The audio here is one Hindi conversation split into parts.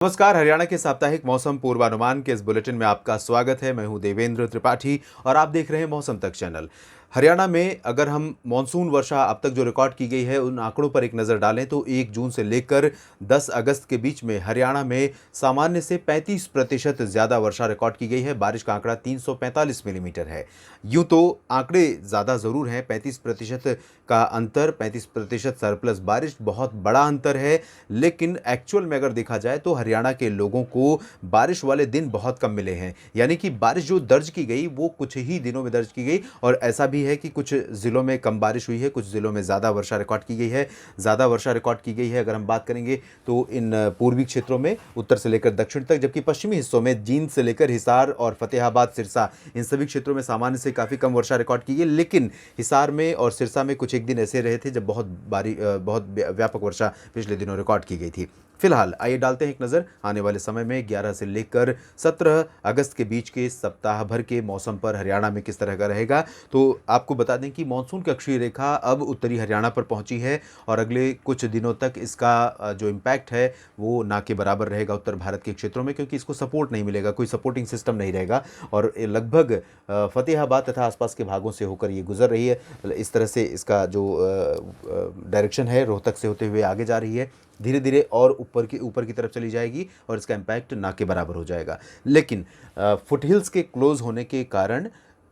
नमस्कार। हरियाणा के साप्ताहिक मौसम पूर्वानुमान के इस बुलेटिन में आपका स्वागत है। मैं हूं देवेंद्र त्रिपाठी और आप देख रहे हैं मौसम तक चैनल। हरियाणा में अगर हम मानसून वर्षा अब तक जो रिकॉर्ड की गई है उन आंकड़ों पर एक नज़र डालें तो 1 जून से लेकर 10 अगस्त के बीच में हरियाणा में सामान्य से 35% ज़्यादा वर्षा रिकॉर्ड की गई है। बारिश का आंकड़ा 345 मिलीमीटर है। यूं तो आंकड़े ज़्यादा ज़रूर हैं, 35% का अंतर, 35% सरप्लस बारिश बहुत बड़ा अंतर है। लेकिन एक्चुअल में अगर देखा जाए तो हरियाणा के लोगों को बारिश वाले दिन बहुत कम मिले हैं। यानी कि बारिश जो दर्ज की गई वो कुछ ही दिनों में दर्ज की गई और ऐसा भी है कि कुछ ज़िलों में कम बारिश हुई है, कुछ ज़िलों में ज़्यादा वर्षा रिकॉर्ड की गई है। ज़्यादा वर्षा रिकॉर्ड की गई है अगर हम बात करेंगे तो इन पूर्वी क्षेत्रों में उत्तर से लेकर दक्षिण तक, जबकि पश्चिमी हिस्सों में जींद से लेकर हिसार और फतेहाबाद, सिरसा, इन सभी क्षेत्रों में सामान्य से काफ़ी कम वर्षा रिकॉर्ड की गई। लेकिन हिसार में और सिरसा में कुछ एक दिन ऐसे रहे थे जब बहुत व्यापक वर्षा पिछले दिनों रिकॉर्ड की गई थी। फिलहाल आइए डालते हैं एक नज़र आने वाले समय में 11 से लेकर 17 अगस्त के बीच के सप्ताह भर के मौसम पर हरियाणा में किस तरह का रहेगा। तो आपको बता दें कि मानसून की अक्षीय रेखा अब उत्तरी हरियाणा पर पहुंची है और अगले कुछ दिनों तक इसका जो इम्पैक्ट है वो ना के बराबर रहेगा उत्तर भारत के क्षेत्रों में, क्योंकि इसको सपोर्ट नहीं मिलेगा, कोई सपोर्टिंग सिस्टम नहीं रहेगा और लगभग फतेहाबाद तथा आसपास के भागों से होकर ये गुजर रही है। इस तरह से इसका जो डायरेक्शन है रोहतक से होते हुए आगे जा रही है, धीरे धीरे और ऊपर की तरफ चली जाएगी और इसका इम्पैक्ट ना के बराबर हो जाएगा। लेकिन फुटहिल्स के क्लोज होने के कारण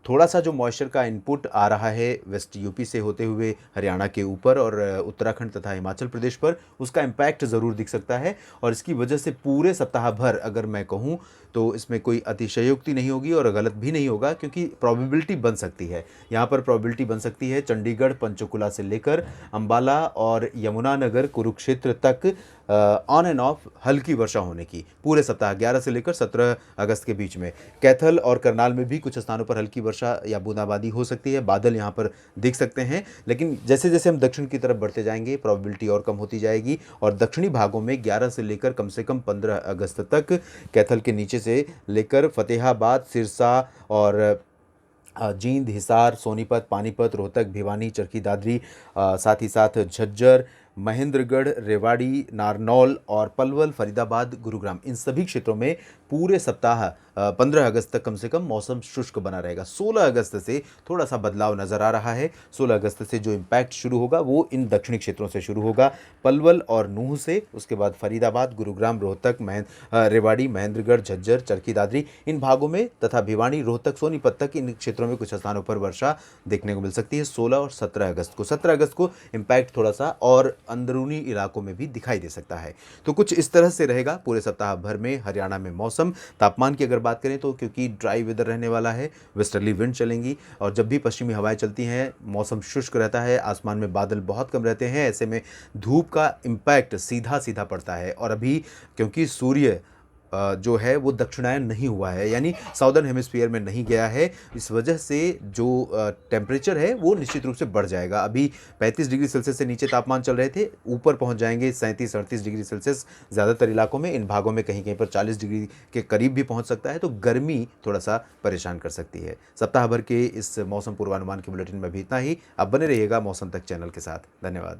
थोड़ा सा जो मॉइस्चर का इनपुट आ रहा है वेस्ट यूपी से होते हुए हरियाणा के ऊपर और उत्तराखंड तथा हिमाचल प्रदेश पर, उसका इम्पैक्ट ज़रूर दिख सकता है और इसकी वजह से पूरे सप्ताह भर अगर मैं कहूँ तो इसमें कोई अतिशयोक्ति नहीं होगी और गलत भी नहीं होगा, क्योंकि प्रोबेबिलिटी बन सकती है। यहाँ पर प्रोबेबिलिटी बन सकती है चंडीगढ़, पंचकुला से लेकर अंबाला और यमुनानगर, कुरुक्षेत्र तक ऑन एंड ऑफ हल्की वर्षा होने की पूरे सप्ताह 11 से लेकर 17 अगस्त के बीच में। कैथल और करनाल में भी कुछ स्थानों पर हल्की वर्षा या बूंदाबांदी हो सकती है, बादल यहाँ पर दिख सकते हैं। लेकिन जैसे जैसे हम दक्षिण की तरफ बढ़ते जाएंगे प्रोबेबिलिटी और कम होती जाएगी और दक्षिणी भागों में 11 से लेकर कम से कम 15 अगस्त तक कैथल के नीचे से लेकर फतेहाबाद, सिरसा और जींद, हिसार, सोनीपत, पानीपत, रोहतक, भिवानी, चरखी दादरी, साथ ही साथ झज्जर, महेंद्रगढ़, रेवाड़ी, नारनौल और पलवल, फरीदाबाद, गुरुग्राम, इन सभी क्षेत्रों में पूरे सप्ताह 15 अगस्त तक कम से कम मौसम शुष्क बना रहेगा। 16 अगस्त से थोड़ा सा बदलाव नज़र आ रहा है। 16 अगस्त से जो इम्पैक्ट शुरू होगा वो इन दक्षिणी क्षेत्रों से शुरू होगा, पलवल और नूंह से, उसके बाद फरीदाबाद, गुरुग्राम, रोहतक, रेवाड़ी, महेंद्रगढ़, झज्जर, चरखी दादरी, इन भागों में तथा भिवानी, रोहतक, सोनीपत तक इन क्षेत्रों में कुछ स्थानों पर वर्षा देखने को मिल सकती है 16 और 17 अगस्त को। 17 अगस्त को इम्पैक्ट थोड़ा सा और अंदरूनी इलाकों में भी दिखाई दे सकता है। तो कुछ इस तरह से रहेगा पूरे सप्ताह भर में हरियाणा में मौसम। तापमान की अगर बात करें तो क्योंकि ड्राई वेदर रहने वाला है, वेस्टर्ली विंड चलेंगी और जब भी पश्चिमी हवाएं चलती हैं मौसम शुष्क रहता है, आसमान में बादल बहुत कम रहते हैं। ऐसे में धूप का इम्पैक्ट सीधा सीधा पड़ता है और अभी क्योंकि सूर्य जो है वो दक्षिणायन नहीं हुआ है, यानी साउदर्न हेमिस्फीयर में नहीं गया है, इस वजह से जो टेम्परेचर है वो निश्चित रूप से बढ़ जाएगा। अभी 35 डिग्री सेल्सियस से नीचे तापमान चल रहे थे, ऊपर पहुंच जाएंगे 37-38 डिग्री सेल्सियस ज़्यादातर इलाकों में। इन भागों में कहीं कहीं पर 40 डिग्री के करीब भी पहुंच सकता है, तो गर्मी थोड़ा सा परेशान कर सकती है। सप्ताह भर के इस मौसम पूर्वानुमान के बुलेटिन में भी इतना ही। आप बने रहिएगा मौसम तक चैनल के साथ। धन्यवाद।